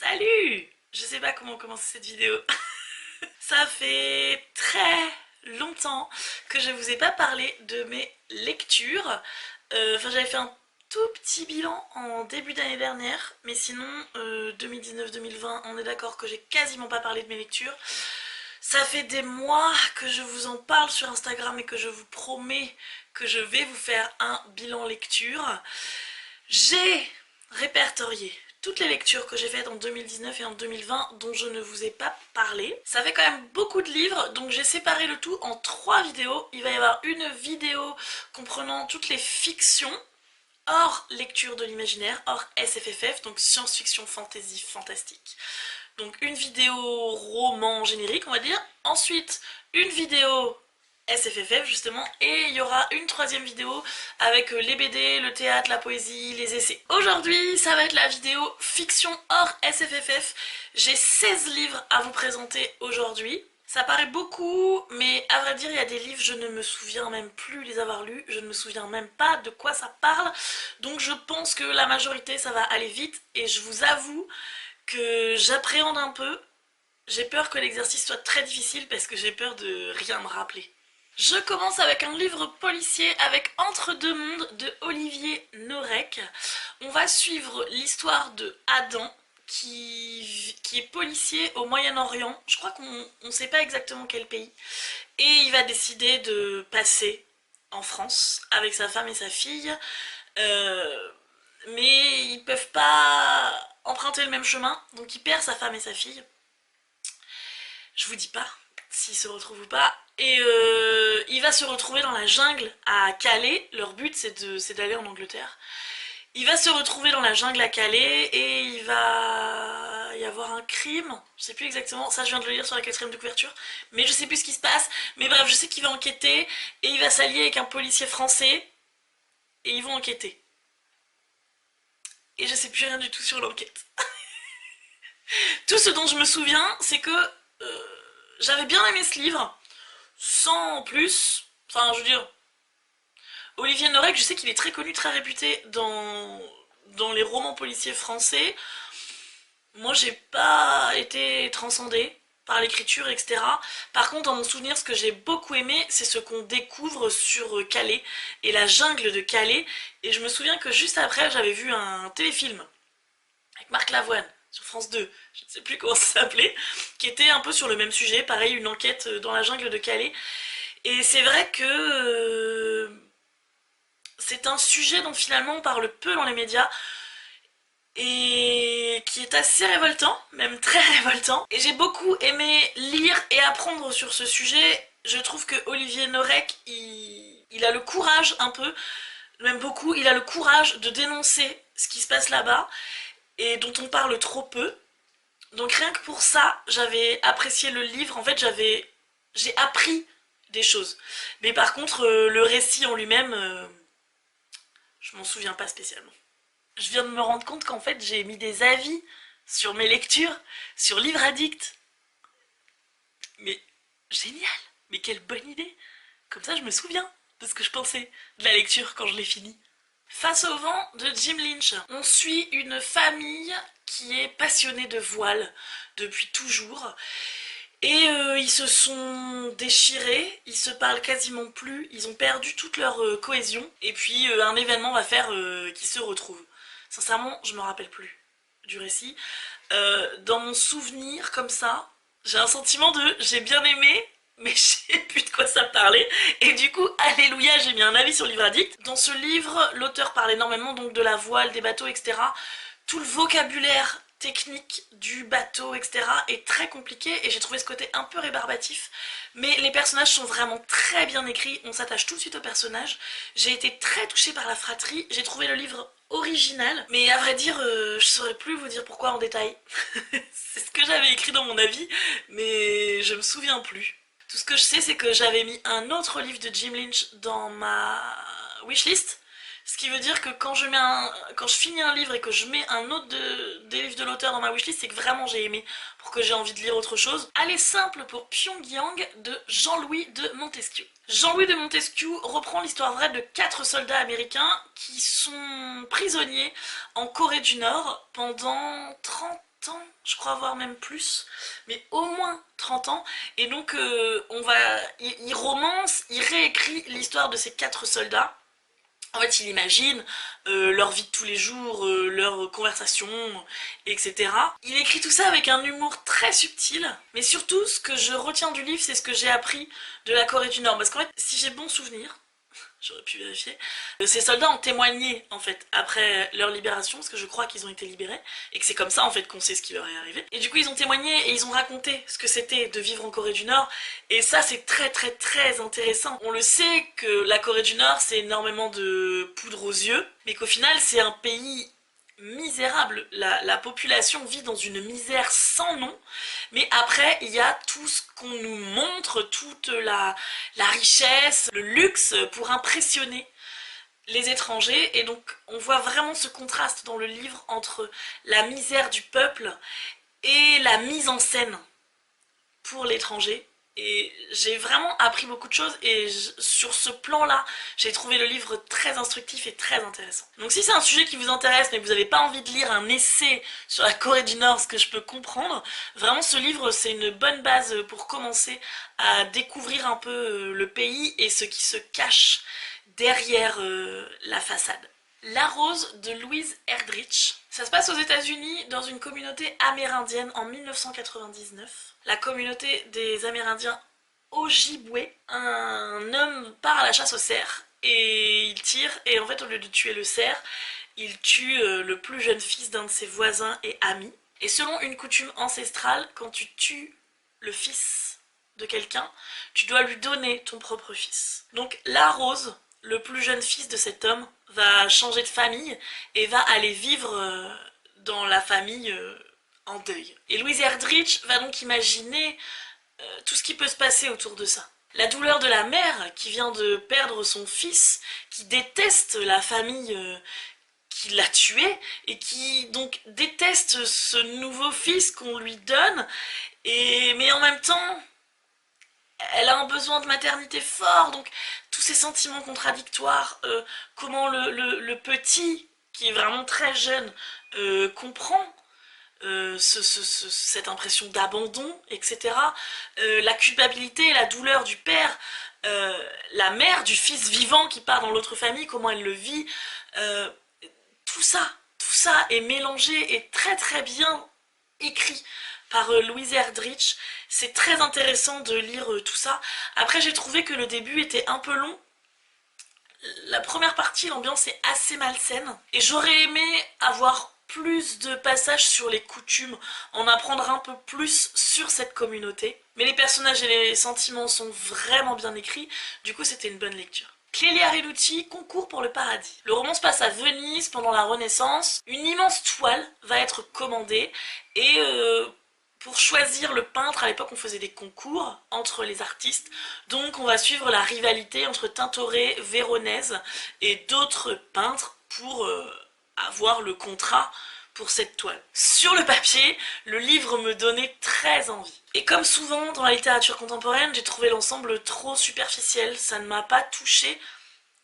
Salut! Je sais pas comment commencer cette vidéo. Ça fait très longtemps que je vous ai pas parlé de mes lectures. J'avais fait un tout petit bilan en début d'année dernière, mais sinon 2019-2020, on est d'accord que j'ai quasiment pas parlé de mes lectures. Ça fait des mois que je vous en parle sur Instagram et que je vous promets que je vais vous faire un bilan lecture. J'ai répertorié toutes les lectures que j'ai faites en 2019 et en 2020 dont je ne vous ai pas parlé. Ça fait quand même beaucoup de livres, donc j'ai séparé le tout en 3 vidéos. Il va y avoir une vidéo comprenant toutes les fictions hors lecture de l'imaginaire, hors SFFF, donc science-fiction, fantasy, fantastique. Donc une vidéo roman générique, on va dire. Ensuite, une vidéo SFFF justement, et il y aura une troisième vidéo avec les BD, le théâtre, la poésie, les essais. Aujourd'hui, ça va être la vidéo fiction hors SFFF. J'ai 16 livres à vous présenter aujourd'hui. Ça paraît beaucoup, mais à vrai dire, il y a des livres, je ne me souviens même plus les avoir lus, je ne me souviens même pas de quoi ça parle, donc je pense que la majorité, ça va aller vite, et je vous avoue que j'appréhende un peu. J'ai peur que l'exercice soit très difficile parce que j'ai peur de rien me rappeler. Je commence avec un livre policier avec Entre deux mondes de Olivier Norek. On va suivre l'histoire de Adam qui est policier au Moyen-Orient. Je crois qu'on ne sait pas exactement quel pays. Et il va décider de passer en France avec sa femme et sa fille. Mais ils peuvent pas emprunter le même chemin. Donc il perd sa femme et sa fille. Je vous dis pas s'ils se retrouvent ou pas. Et il va se retrouver dans la jungle à Calais. Leur but c'est d'aller en Angleterre. Il va se retrouver dans la jungle à Calais et il va y avoir un crime. Je sais plus exactement, ça je viens de le lire sur la 4ème de couverture. Mais je sais plus ce qui se passe. Mais bref, je sais qu'il va enquêter et il va s'allier avec un policier français. Et ils vont enquêter. Et je sais plus rien du tout sur l'enquête. Tout ce dont je me souviens, c'est que j'avais bien aimé ce livre. Sans plus. Enfin, je veux dire, Olivier Norek, je sais qu'il est très connu, très réputé dans les romans policiers français. Moi, j'ai pas été transcendée par l'écriture, etc. Par contre, dans mon souvenir, ce que j'ai beaucoup aimé, c'est ce qu'on découvre sur Calais et la jungle de Calais. Et je me souviens que juste après, j'avais vu un téléfilm avec Marc Lavoine sur France 2, je ne sais plus comment ça s'appelait, qui était un peu sur le même sujet, pareil, une enquête dans la jungle de Calais. Et c'est vrai que c'est un sujet dont finalement on parle peu dans les médias et qui est assez révoltant, même très révoltant. Et j'ai beaucoup aimé lire et apprendre sur ce sujet. Je trouve que Olivier Norek, il a le courage un peu, même beaucoup, il a le courage de dénoncer ce qui se passe là-bas et dont on parle trop peu. Donc rien que pour ça, j'avais apprécié le livre. En fait, j'ai appris des choses. Mais par contre, le récit en lui-même, je m'en souviens pas spécialement. Je viens de me rendre compte qu'en fait, j'ai mis des avis sur mes lectures, sur Livre Addict. Mais génial! Mais quelle bonne idée! Comme ça, je me souviens de ce que je pensais de la lecture quand je l'ai finie. Face au vent de Jim Lynch, on suit une famille qui est passionnée de voile depuis toujours. Et ils se sont déchirés, ils se parlent quasiment plus, ils ont perdu toute leur cohésion. Et puis un événement va faire qu'ils se retrouvent. Sincèrement, je me rappelle plus du récit. Dans mon souvenir, comme ça, j'ai un sentiment de j'ai bien aimé, mais je sais plus de quoi ça parlait. Et du coup, alléluia, j'ai mis un avis sur Livre Addict. Dans ce livre, l'auteur parle énormément donc de la voile, des bateaux, etc. Tout le vocabulaire technique du bateau, etc. est très compliqué et j'ai trouvé ce côté un peu rébarbatif. Mais les personnages sont vraiment très bien écrits, on s'attache tout de suite aux personnages. J'ai été très touchée par la fratrie, j'ai trouvé le livre original, mais à vrai dire, je saurais plus vous dire pourquoi en détail. C'est ce que j'avais écrit dans mon avis, mais je me souviens plus. Tout ce que je sais, c'est que j'avais mis un autre livre de Jim Lynch dans ma wishlist. Ce qui veut dire que quand je finis un livre et que je mets un autre des livres de l'auteur dans ma wishlist, c'est que vraiment j'ai aimé pour que j'ai envie de lire autre chose. Aller simple pour Pyongyang de Jean-Louis de Montesquieu. Jean-Louis de Montesquieu reprend l'histoire vraie de 4 soldats américains qui sont prisonniers en Corée du Nord pendant 30 ans, je crois, voire même plus, mais au moins 30 ans, et donc il romance, il réécrit l'histoire de ces 4 soldats. En fait, il imagine leur vie de tous les jours, leurs conversations, etc. Il écrit tout ça avec un humour très subtil, mais surtout, ce que je retiens du livre, c'est ce que j'ai appris de la Corée du Nord. Parce qu'en fait, si j'ai bon souvenir, j'aurais pu vérifier. Ces soldats ont témoigné en fait après leur libération, parce que je crois qu'ils ont été libérés, et que c'est comme ça en fait qu'on sait ce qui leur est arrivé. Et du coup ils ont témoigné et ils ont raconté ce que c'était de vivre en Corée du Nord, et ça c'est très très très intéressant. On le sait que la Corée du Nord c'est énormément de poudre aux yeux, mais qu'au final c'est un pays misérable, la population vit dans une misère sans nom, mais après il y a tout ce qu'on nous montre, toute la richesse, le luxe pour impressionner les étrangers, et donc on voit vraiment ce contraste dans le livre entre la misère du peuple et la mise en scène pour l'étranger. Et j'ai vraiment appris beaucoup de choses, et sur ce plan-là, j'ai trouvé le livre très instructif et très intéressant. Donc si c'est un sujet qui vous intéresse, mais que vous n'avez pas envie de lire un essai sur la Corée du Nord, ce que je peux comprendre, vraiment ce livre c'est une bonne base pour commencer à découvrir un peu le pays et ce qui se cache derrière la façade. La Rose de Louise Erdrich. Ça se passe aux États-Unis dans une communauté amérindienne en 1999. La communauté des Amérindiens Ojibwe. Un homme part à la chasse au cerf et il tire, et en fait au lieu de tuer le cerf, il tue le plus jeune fils d'un de ses voisins et amis. Et selon une coutume ancestrale, quand tu tues le fils de quelqu'un, tu dois lui donner ton propre fils. Donc la Rose, le plus jeune fils de cet homme, va changer de famille et va aller vivre dans la famille en deuil. Et Louise Erdrich va donc imaginer tout ce qui peut se passer autour de ça. La douleur de la mère qui vient de perdre son fils, qui déteste la famille qui l'a tué, et qui donc déteste ce nouveau fils qu'on lui donne, mais en même temps elle a un besoin de maternité fort, donc tous ces sentiments contradictoires, comment le petit, qui est vraiment très jeune, comprend cette impression d'abandon, etc. La culpabilité et la douleur du père, la mère du fils vivant qui part dans l'autre famille, comment elle le vit, euh, tout ça est mélangé et très très bien écrit par Louise Erdrich. C'est très intéressant de lire tout ça. Après j'ai trouvé que le début était un peu long. La première partie, l'ambiance est assez malsaine, et j'aurais aimé avoir plus de passages sur les coutumes, en apprendre un peu plus sur cette communauté. Mais les personnages et les sentiments sont vraiment bien écrits, du coup c'était une bonne lecture. Clélia Relucci, Concours pour le paradis. Le roman se passe à Venise pendant la Renaissance. Une immense toile va être commandée, et pour choisir le peintre, à l'époque on faisait des concours entre les artistes, donc on va suivre la rivalité entre Tintoret, Véronèse et d'autres peintres pour avoir le contrat pour cette toile. Sur le papier, le livre me donnait très envie. Et comme souvent dans la littérature contemporaine, j'ai trouvé l'ensemble trop superficiel, ça ne m'a pas touchée.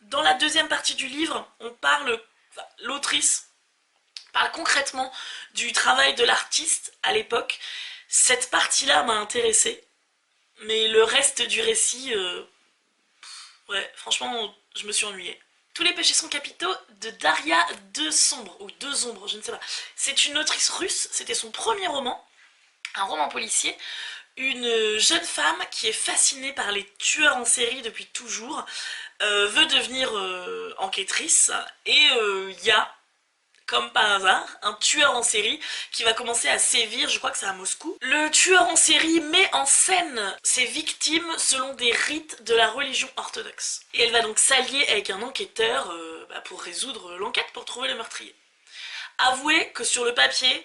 Dans la deuxième partie du livre, l'autrice parle concrètement du travail de l'artiste à l'époque. Cette partie-là m'a intéressée, mais le reste du récit, ouais, franchement, je me suis ennuyée. Tous les péchés sont capitaux de Daria Deux-Sombre, ou Deux-Ombres, je ne sais pas. C'est une autrice russe, c'était son premier roman, un roman policier. Une jeune femme qui est fascinée par les tueurs en série depuis toujours, veut devenir enquêtrice, et il y a, comme par hasard, un tueur en série qui va commencer à sévir, je crois que c'est à Moscou. Le tueur en série met en scène ses victimes selon des rites de la religion orthodoxe. Et elle va donc s'allier avec un enquêteur pour résoudre l'enquête, pour trouver le meurtrier. Avouez que sur le papier,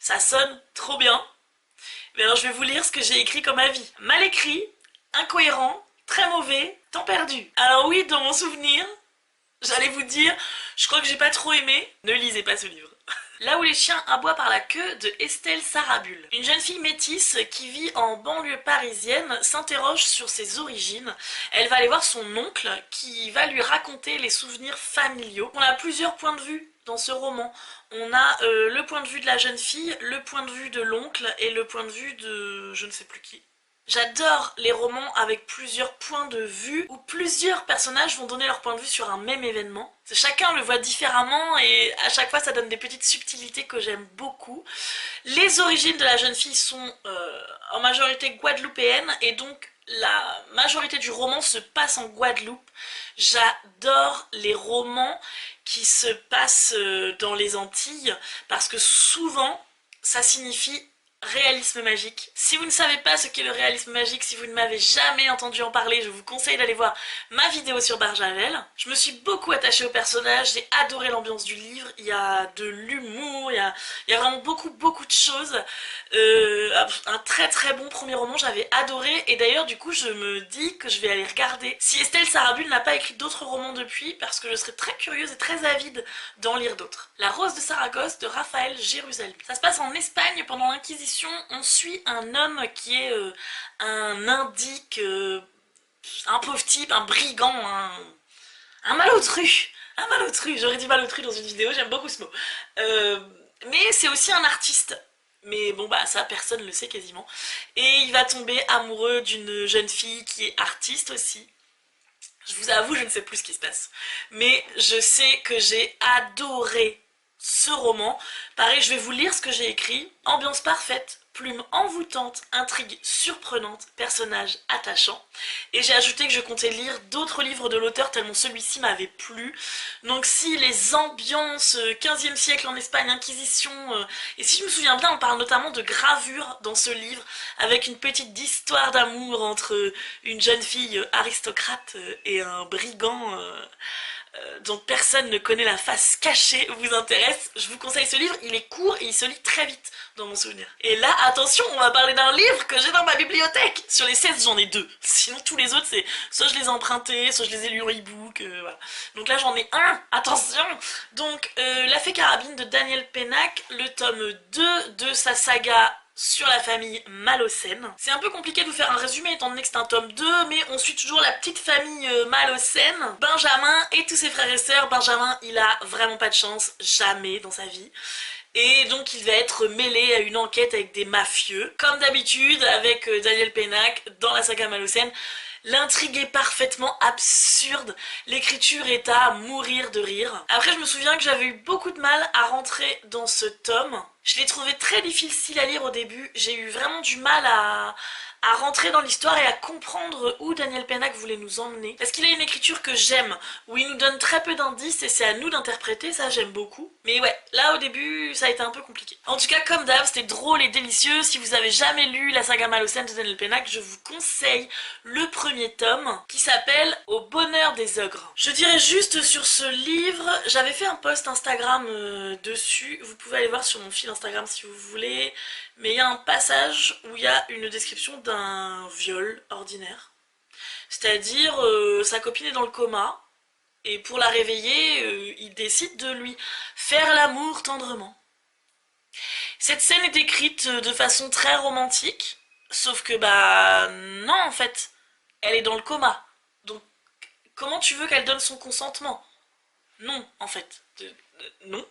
ça sonne trop bien. Mais alors je vais vous lire ce que j'ai écrit comme avis. Mal écrit, incohérent, très mauvais, temps perdu. Alors oui, dans mon souvenir, j'allais vous dire, je crois que j'ai pas trop aimé, ne lisez pas ce livre. Là où les chiens aboient par la queue de Estelle Sarabul. Une jeune fille métisse qui vit en banlieue parisienne s'interroge sur ses origines. Elle va aller voir son oncle qui va lui raconter les souvenirs familiaux. On a plusieurs points de vue dans ce roman. On a le point de vue de la jeune fille, le point de vue de l'oncle et le point de vue de je ne sais plus qui. J'adore les romans avec plusieurs points de vue où plusieurs personnages vont donner leur point de vue sur un même événement. Chacun le voit différemment et à chaque fois ça donne des petites subtilités que j'aime beaucoup. Les origines de la jeune fille sont en majorité guadeloupéennes et donc la majorité du roman se passe en Guadeloupe. J'adore les romans qui se passent dans les Antilles parce que souvent ça signifie réalisme magique. Si vous ne savez pas ce qu'est le réalisme magique, si vous ne m'avez jamais entendu en parler, je vous conseille d'aller voir ma vidéo sur Barjavel. Je me suis beaucoup attachée au personnage, j'ai adoré l'ambiance du livre, il y a de l'humour, il y a vraiment beaucoup de choses. Un très très bon premier roman, j'avais adoré et d'ailleurs du coup je me dis que je vais aller regarder si Estelle Sarabul n'a pas écrit d'autres romans depuis parce que je serais très curieuse et très avide d'en lire d'autres. La Rose de Saragosse de Raphaël Jérusalem. Ça se passe en Espagne pendant l'Inquisition. On suit un homme qui est un indique, un pauvre type, un brigand, un malotru. Un malotru, j'aurais dit malotru dans une vidéo, j'aime beaucoup ce mot. Mais c'est aussi un artiste. Mais bon bah ça personne le sait quasiment. Et il va tomber amoureux d'une jeune fille qui est artiste aussi. Je vous avoue, je ne sais plus ce qui se passe. Mais je sais que j'ai adoré ce roman. Pareil, je vais vous lire ce que j'ai écrit. Ambiance parfaite, plume envoûtante, intrigue surprenante, personnage attachant. Et j'ai ajouté que je comptais lire d'autres livres de l'auteur tellement celui-ci m'avait plu. Donc si les ambiances 15e siècle en Espagne, Inquisition, et si je me souviens bien, on parle notamment de gravure dans ce livre, avec une petite histoire d'amour entre une jeune fille aristocrate et un brigand dont personne ne connaît la face cachée vous intéresse, je vous conseille ce livre, il est court et il se lit très vite dans mon souvenir. Et là, attention, on va parler d'un livre que j'ai dans ma bibliothèque. Sur les 16, j'en ai 2. Sinon, tous les autres, c'est soit je les ai empruntés, soit je les ai lus en e-book, voilà. Donc là, j'en ai un, attention. Donc, La Fée Carabine de Daniel Pennac, le tome 2 de sa saga sur la famille Malocène. C'est un peu compliqué de vous faire un résumé étant donné que c'est un tome 2, mais on suit toujours la petite famille Malocène, Benjamin et tous ses frères et sœurs. Benjamin, il a vraiment pas de chance, jamais dans sa vie. Et donc il va être mêlé à une enquête avec des mafieux, comme d'habitude avec Daniel Pennac dans la saga Malocène. L'intrigue est parfaitement absurde, l'écriture est à mourir de rire. Après je me souviens que j'avais eu beaucoup de mal à rentrer dans ce tome. Je l'ai trouvé très difficile à lire au début, j'ai eu vraiment du mal à rentrer dans l'histoire et à comprendre où Daniel Pennac voulait nous emmener. Parce qu'il a une écriture que j'aime, où il nous donne très peu d'indices et c'est à nous d'interpréter, ça j'aime beaucoup. Mais ouais, là au début ça a été un peu compliqué. En tout cas comme d'hab, c'était drôle et délicieux. Si vous avez jamais lu la saga Malocène de Daniel Pennac, je vous conseille le premier tome qui s'appelle Au bonheur des ogres. Je dirais juste sur ce livre, j'avais fait un post Instagram dessus, vous pouvez aller voir sur mon fil Instagram si vous voulez. Mais il y a un passage où il y a une description d'un viol ordinaire. C'est-à-dire, sa copine est dans le coma, et pour la réveiller, il décide de lui faire l'amour tendrement. Cette scène est écrite de façon très romantique, sauf que bah non en fait, elle est dans le coma. Donc comment tu veux qu'elle donne son consentement? Non en fait, non.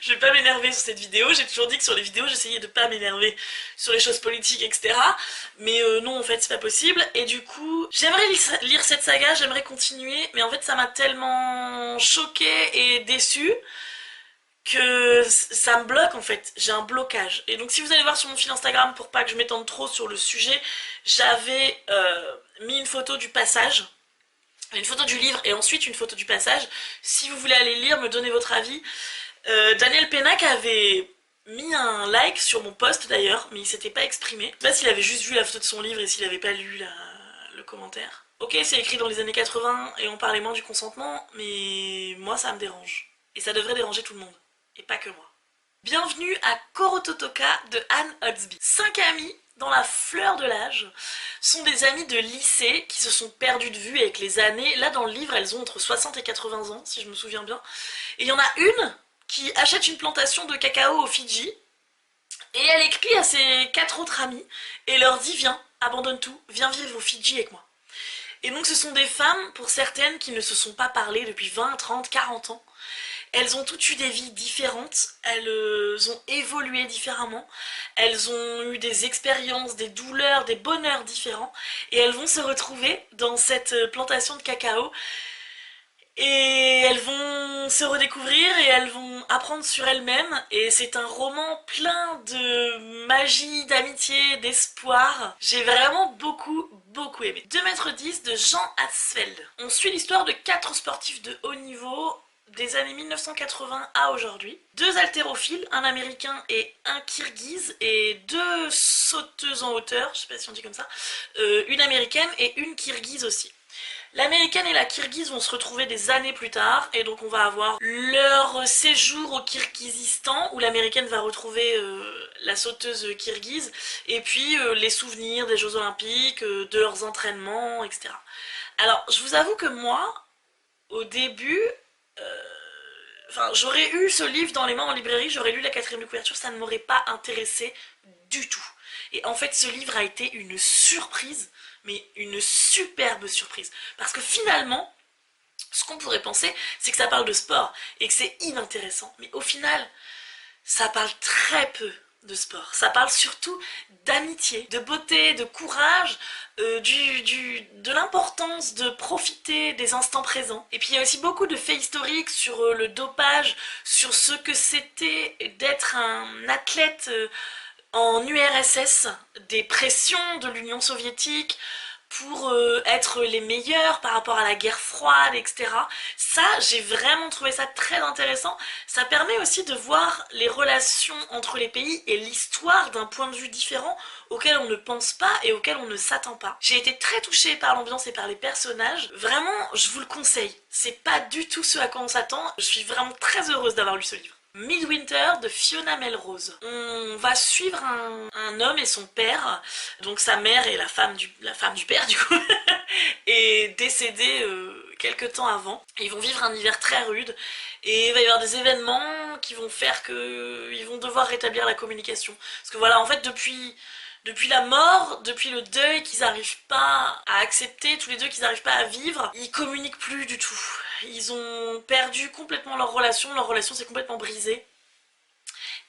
Je vais pas m'énerver sur cette vidéo, j'ai toujours dit que sur les vidéos j'essayais de pas m'énerver sur les choses politiques etc. Mais non en fait c'est pas possible et du coup j'aimerais lire cette saga, j'aimerais continuer mais en fait ça m'a tellement choquée et déçue que ça me bloque en fait, j'ai un blocage. Et donc si vous allez voir sur mon fil Instagram pour pas que je m'étende trop sur le sujet, j'avais mis une photo du passage, une photo du livre et ensuite une photo du passage. Si vous voulez aller lire, me donner votre avis. Daniel Pennac avait mis un like sur mon post d'ailleurs, mais il s'était pas exprimé. Je sais pas s'il avait juste vu la photo de son livre et s'il avait pas lu le commentaire. Ok, c'est écrit dans les années 80 et on parlait moins du consentement, mais moi ça me dérange. Et ça devrait déranger tout le monde, et pas que moi. Bienvenue à Korototoka de Anne Odsby. 5 amis dans la fleur de l'âge sont des amis de lycée qui se sont perdus de vue avec les années. Là dans le livre, elles ont entre 60 et 80 ans, si je me souviens bien. Et il y en a une qui achète une plantation de cacao aux Fidji et elle écrit à ses 4 autres amis et leur dit viens, abandonne tout, viens vivre aux Fidji avec moi. Et donc ce sont des femmes, pour certaines, qui ne se sont pas parlé depuis 20, 30, 40 ans Elles ont toutes eu des vies différentes, elles ont évolué différemment, elles ont eu des expériences, des douleurs, des bonheurs différents, et elles vont se retrouver dans cette plantation de cacao, et elles vont se redécouvrir et elles vont apprendre sur elles-mêmes, et c'est un roman plein de magie, d'amitié, d'espoir. J'ai vraiment beaucoup aimé. 2,10 m de Jean Hatzfeld. On suit l'histoire de 4 sportifs de haut niveau des années 1980 à aujourd'hui. 2 haltérophiles, un américain et un kirghize, et 2 sauteuses en hauteur, je sais pas si on dit comme ça, une américaine et une kirghize aussi. L'américaine et la kirghize vont se retrouver des années plus tard, et donc on va avoir leur séjour au Kirghizistan, où l'américaine va retrouver la sauteuse kirghize, et puis les souvenirs des Jeux Olympiques, de leurs entraînements, etc. Alors, je vous avoue que moi, au début, j'aurais eu ce livre dans les mains en librairie, j'aurais lu la 4e de couverture, ça ne m'aurait pas intéressé du tout. Et en fait, ce livre a été une surprise, mais une superbe surprise. Parce que finalement, ce qu'on pourrait penser, c'est que ça parle de sport et que c'est inintéressant. Mais au final, ça parle très peu de sport. Ça parle surtout d'amitié, de beauté, de courage, de l'importance de profiter des instants présents. Et puis il y a aussi beaucoup de faits historiques sur le dopage, sur ce que c'était d'être un athlète en URSS, des pressions de l'Union soviétique pour être les meilleurs par rapport à la guerre froide, etc. Ça, j'ai vraiment trouvé ça très intéressant. Ça permet aussi de voir les relations entre les pays et l'histoire d'un point de vue différent auquel on ne pense pas et auquel on ne s'attend pas. J'ai été très touchée par l'ambiance et par les personnages. Vraiment, je vous le conseille. C'est pas du tout ce à quoi on s'attend. Je suis vraiment très heureuse d'avoir lu ce livre. Midwinter de Fiona Melrose. On va suivre un homme et son père, donc sa mère et la femme du père du coup, est décédée quelque temps avant. Ils vont vivre un hiver très rude et il va y avoir des événements qui vont faire qu'ils vont devoir rétablir la communication. Parce que voilà, en fait depuis la mort, depuis le deuil qu'ils n'arrivent pas à accepter, tous les deux qu'ils n'arrivent pas à vivre, ils communiquent plus du tout. Ils ont perdu complètement leur relation s'est complètement brisée.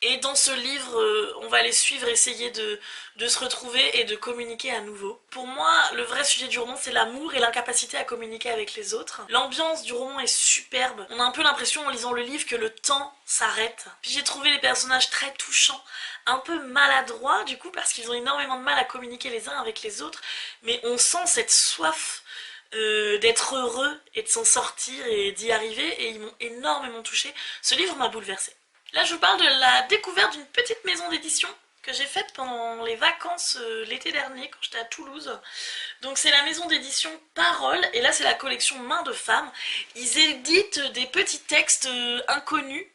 Et dans ce livre, on va les suivre, essayer de se retrouver et de communiquer à nouveau. Pour moi, le vrai sujet du roman, c'est l'amour et l'incapacité à communiquer avec les autres. L'ambiance du roman est superbe. On a un peu l'impression en lisant le livre que le temps s'arrête. Puis j'ai trouvé les personnages très touchants, un peu maladroits du coup, parce qu'ils ont énormément de mal à communiquer les uns avec les autres. Mais on sent cette soif d'être heureux et de s'en sortir et d'y arriver, et ils m'ont énormément touchée. Ce livre m'a bouleversée. Là, je vous parle de la découverte d'une petite maison d'édition que j'ai faite pendant les vacances l'été dernier, quand j'étais à Toulouse. Donc c'est la maison d'édition Parole, et là c'est la collection Mains de femmes. Ils éditent des petits textes inconnus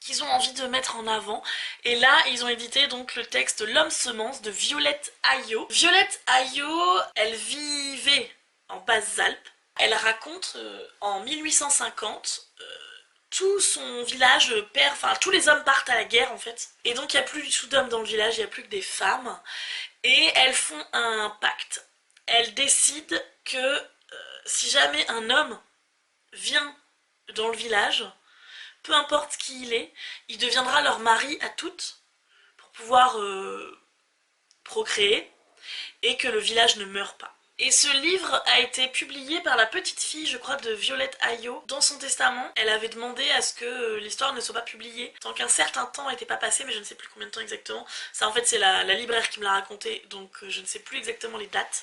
qu'ils ont envie de mettre en avant. Et là, ils ont édité donc le texte L'homme semence de Violette Ayo. Violette Ayo, elle vivait en Basse-Alpes. Elle raconte en 1850 tout son village perd, enfin tous les hommes partent à la guerre en fait. Et donc il n'y a plus du tout d'hommes dans le village, il n'y a plus que des femmes. Et elles font un pacte. Elles décident que si jamais un homme vient dans le village, peu importe qui il deviendra leur mari à toutes pour pouvoir procréer et que le village ne meure pas. Et ce livre a été publié par la petite fille, je crois, de Violette Ayo. Dans son testament, elle avait demandé à ce que l'histoire ne soit pas publiée tant qu'un certain temps n'était pas passé, mais je ne sais plus combien de temps exactement. Ça, en fait, c'est la libraire qui me l'a raconté, donc je ne sais plus exactement les dates.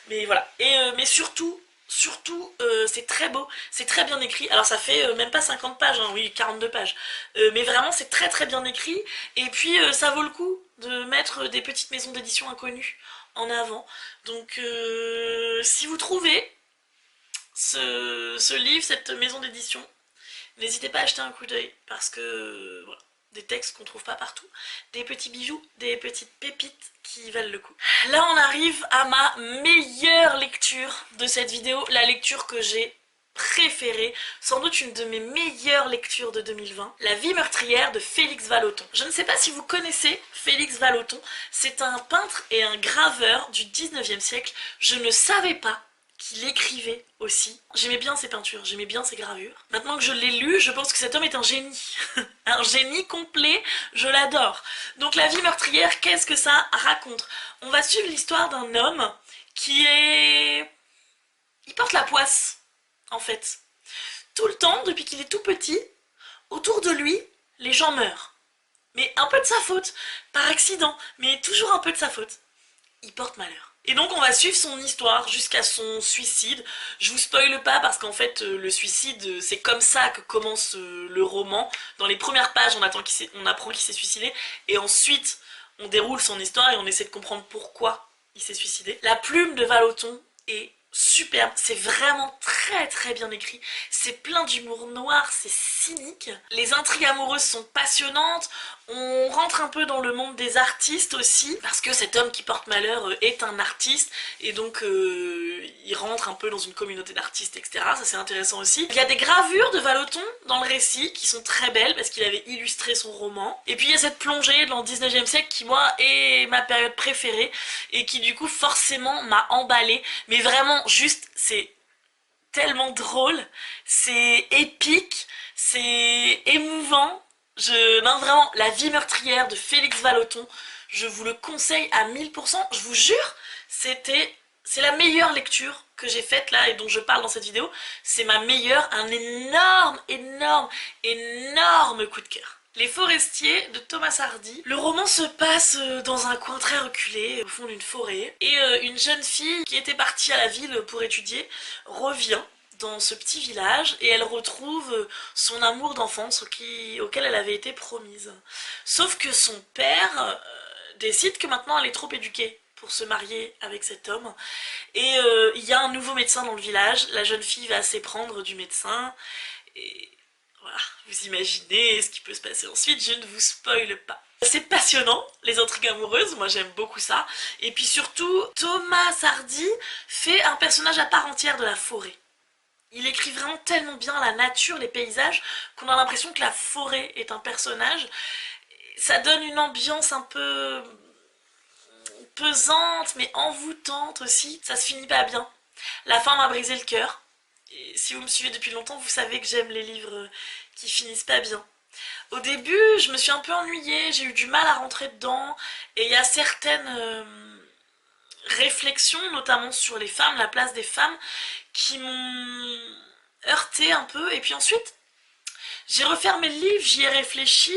Mais voilà. Et mais surtout, c'est très beau, c'est très bien écrit. Alors ça fait même pas 50 pages, hein, oui, 42 pages. Mais vraiment, c'est très très bien écrit. Et puis, ça vaut le coup de mettre des petites maisons d'édition inconnues en avant. Donc si vous trouvez ce livre, cette maison d'édition, n'hésitez pas à acheter un coup d'œil, parce que voilà, des textes qu'on trouve pas partout, des petits bijoux, des petites pépites qui valent le coup. Là on arrive à ma meilleure lecture de cette vidéo, la lecture que j'ai préférée, sans doute une de mes meilleures lectures de 2020, La vie meurtrière de Félix Vallotton. Je ne sais pas si vous connaissez Félix Vallotton, c'est un peintre et un graveur du 19e siècle. Je ne savais pas qu'il écrivait aussi. J'aimais bien ses peintures, j'aimais bien ses gravures. Maintenant que je l'ai lu, je pense que cet homme est un génie. Un génie complet, je l'adore. Donc la vie meurtrière, qu'est-ce que ça raconte? On va suivre l'histoire d'un homme qui est... Il porte la poisse, en fait. Tout le temps, depuis qu'il est tout petit, autour de lui, les gens meurent. Mais un peu de sa faute, par accident, mais toujours un peu de sa faute. Il porte malheur. Et donc on va suivre son histoire jusqu'à son suicide. Je vous spoile pas parce qu'en fait le suicide c'est comme ça que commence le roman. Dans les premières pages on apprend qu'il s'est suicidé et ensuite on déroule son histoire et on essaie de comprendre pourquoi il s'est suicidé. La plume de Vallotton est superbe, c'est vraiment très très bien écrit, c'est plein d'humour noir, c'est cynique, les intrigues amoureuses sont passionnantes, on rentre un peu dans le monde des artistes aussi, parce que cet homme qui porte malheur est un artiste, et donc il rentre un peu dans une communauté d'artistes, etc. Ça c'est intéressant aussi. Il y a des gravures de Vallotton dans le récit qui sont très belles, parce qu'il avait illustré son roman, et puis il y a cette plongée dans le 19e siècle qui moi est ma période préférée, et qui du coup forcément m'a emballée, mais vraiment juste c'est tellement drôle, c'est épique, c'est émouvant. Non, vraiment, La vie meurtrière de Félix Vallotton, je vous le conseille à 1000%, je vous jure, c'est la meilleure lecture que j'ai faite là et dont je parle dans cette vidéo, c'est ma meilleure, un énorme, énorme, énorme coup de cœur. Les Forestiers de Thomas Hardy. Le roman se passe dans un coin très reculé, au fond d'une forêt, et une jeune fille qui était partie à la ville pour étudier revient dans ce petit village et elle retrouve son amour d'enfance auquel elle avait été promise. Sauf que son père décide que maintenant elle est trop éduquée pour se marier avec cet homme et il y a un nouveau médecin dans le village, la jeune fille va s'éprendre du médecin et voilà, vous imaginez ce qui peut se passer ensuite, je ne vous spoile pas. C'est passionnant, les intrigues amoureuses, moi j'aime beaucoup ça. Et puis surtout, Thomas Hardy fait un personnage à part entière de la forêt. Il écrit vraiment tellement bien la nature, les paysages, qu'on a l'impression que la forêt est un personnage. Ça donne une ambiance un peu pesante, mais envoûtante aussi. Ça se finit pas bien. La fin m'a brisé le cœur. Et si vous me suivez depuis longtemps, vous savez que j'aime les livres qui finissent pas bien. Au début, je me suis un peu ennuyée, j'ai eu du mal à rentrer dedans, et il y a certaines réflexions, notamment sur les femmes, la place des femmes, qui m'ont heurté un peu, et puis ensuite, j'ai refermé le livre, j'y ai réfléchi,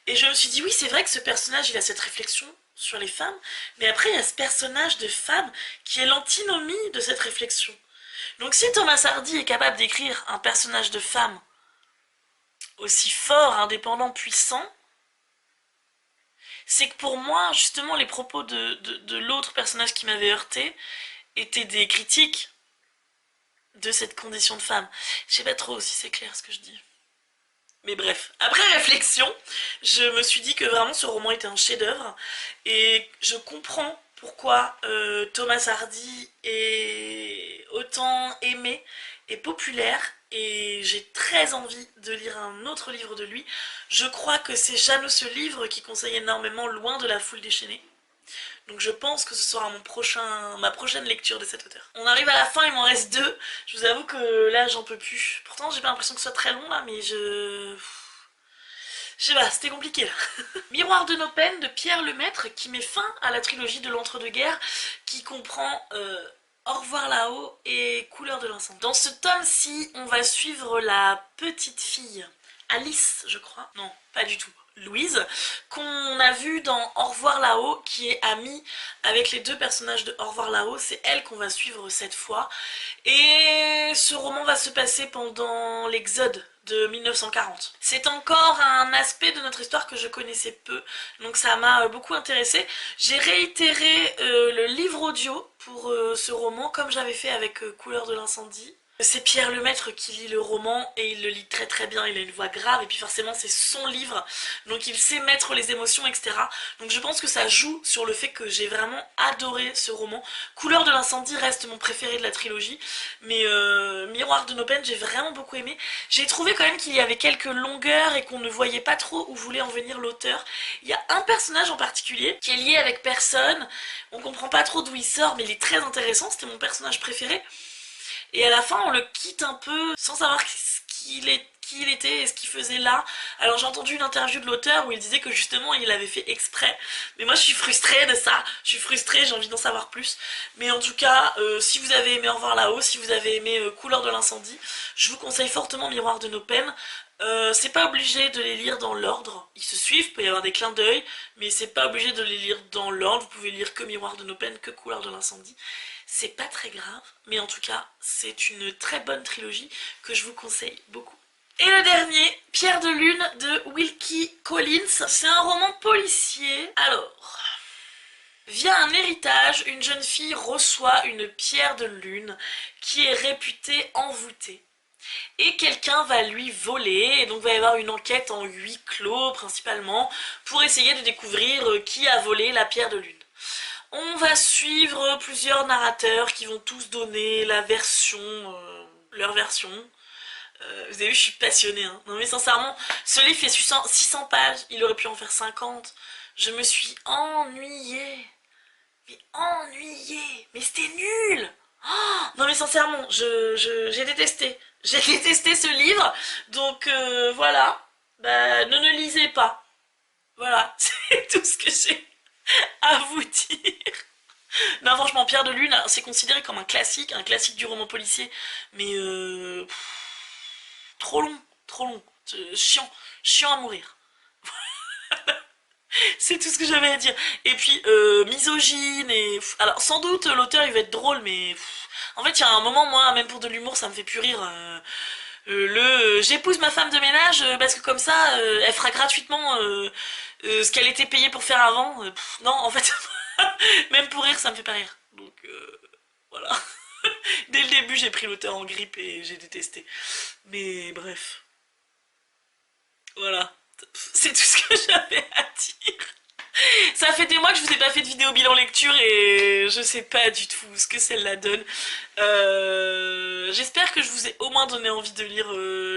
et je me suis dit, oui, c'est vrai que ce personnage, il a cette réflexion sur les femmes, mais après, il y a ce personnage de femme qui est l'antinomie de cette réflexion. Donc si Thomas Hardy est capable d'écrire un personnage de femme aussi fort, indépendant, puissant, c'est que pour moi, justement, les propos de l'autre personnage qui m'avait heurté étaient des critiques de cette condition de femme. Je sais pas trop si c'est clair ce que je dis. Mais bref, après réflexion, je me suis dit que vraiment ce roman était un chef-d'œuvre et je comprends pourquoi Thomas Hardy est autant aimé et populaire et j'ai très envie de lire un autre livre de lui. Je crois que c'est Jeannot ce livre qui conseille énormément Loin de la foule déchaînée. Donc je pense que ce sera ma prochaine lecture de cet auteur. On arrive à la fin, il m'en reste 2. Je vous avoue que là j'en peux plus. Pourtant j'ai pas l'impression que ce soit très long là, mais je sais pas, c'était compliqué là. Miroir de nos peines de Pierre Lemaître qui met fin à la trilogie de l'entre-deux-guerres qui comprend Au revoir là-haut et Couleur de l'incendie. Dans ce tome-ci, on va suivre la petite fille, Alice je crois. Non, pas du tout. Louise, qu'on a vu dans Au revoir là-haut, qui est amie avec les 2 personnages de Au revoir là-haut, c'est elle qu'on va suivre cette fois. Et ce roman va se passer pendant l'Exode de 1940. C'est encore un aspect de notre histoire que je connaissais peu, donc ça m'a beaucoup intéressée. J'ai réitéré le livre audio pour ce roman, comme j'avais fait avec Couleur de l'incendie. C'est Pierre Lemaître qui lit le roman et il le lit très très bien, il a une voix grave et puis forcément c'est son livre, donc il sait mettre les émotions, etc. Donc je pense que ça joue sur le fait que j'ai vraiment adoré ce roman. Couleur de l'incendie reste mon préféré de la trilogie, mais Miroir de nos peines j'ai vraiment beaucoup aimé. J'ai trouvé quand même qu'il y avait quelques longueurs et qu'on ne voyait pas trop où voulait en venir l'auteur. Il y a un personnage en particulier qui est lié avec personne, on comprend pas trop d'où il sort mais il est très intéressant, c'était mon personnage préféré. et à la fin on le quitte un peu sans savoir qui il était et ce qu'il faisait là. Alors j'ai entendu une interview de l'auteur où il disait que justement il avait fait exprès, mais moi je suis frustrée de ça, je suis frustrée, j'ai envie d'en savoir plus. Mais en tout cas, si vous avez aimé Au revoir là-haut, si vous avez aimé Couleur de l'incendie, je vous conseille fortement Miroir de nos peines. C'est pas obligé de les lire dans l'ordre, ils se suivent, il peut y avoir des clins d'œil, mais c'est pas obligé de les lire dans l'ordre, vous pouvez lire que Miroir de nos peines, que Couleur de l'incendie. C'est pas très grave, mais en tout cas, c'est une très bonne trilogie que je vous conseille beaucoup. Et le dernier, Pierre de Lune de Wilkie Collins. C'est un roman policier. Alors, via un héritage, une jeune fille reçoit une pierre de lune qui est réputée envoûtée. Et quelqu'un va lui voler, et donc il va y avoir une enquête en huis clos principalement, pour essayer de découvrir qui a volé la pierre de lune. On va suivre plusieurs narrateurs qui vont tous donner leur version. Vous avez vu, je suis passionnée. Hein. Non mais sincèrement, ce livre fait 600 pages, il aurait pu en faire 50. Je me suis ennuyée. Mais ennuyée. Mais c'était nul. Oh, non mais sincèrement, j'ai détesté. J'ai détesté ce livre. Donc voilà. Bah, ne lisez pas. Voilà, c'est tout ce que j'ai à vous dire. Non franchement, Pierre de Lune, c'est considéré comme un classique du roman policier. Mais trop long, trop long. Chiant, chiant à mourir. C'est tout ce que j'avais à dire. Et puis, misogyne et... Alors, sans doute, l'auteur, il va être drôle, mais... En fait, il y a un moment, moi, même pour de l'humour, ça me fait plus rire. J'épouse ma femme de ménage parce que comme ça, elle fera gratuitement ce qu'elle était payée pour faire avant. Non, en fait, même pour rire, ça me fait pas rire. Donc, voilà. Dès le début, j'ai pris l'auteur en grippe et j'ai détesté. Mais bref, voilà. C'est tout ce que j'avais à dire. Ça fait des mois que je vous ai pas fait de vidéo bilan lecture et je sais pas du tout ce que celle-là donne. J'espère que je vous ai au moins donné envie de lire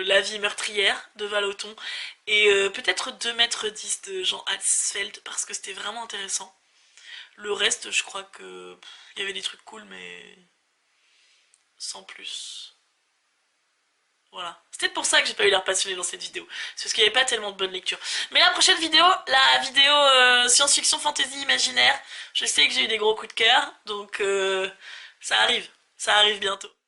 La vie meurtrière de Vallotton et peut-être 2 mètres 10 de Jean Hatzfeld parce que c'était vraiment intéressant. Le reste, je crois que il y avait des trucs cool mais sans plus. Voilà. C'est peut-être pour ça que j'ai pas eu l'air passionné dans cette vidéo. C'est parce qu'il n'y avait pas tellement de bonnes lectures. Mais la prochaine vidéo, la vidéo science-fiction, fantasy, imaginaire, je sais que j'ai eu des gros coups de cœur, donc ça arrive bientôt.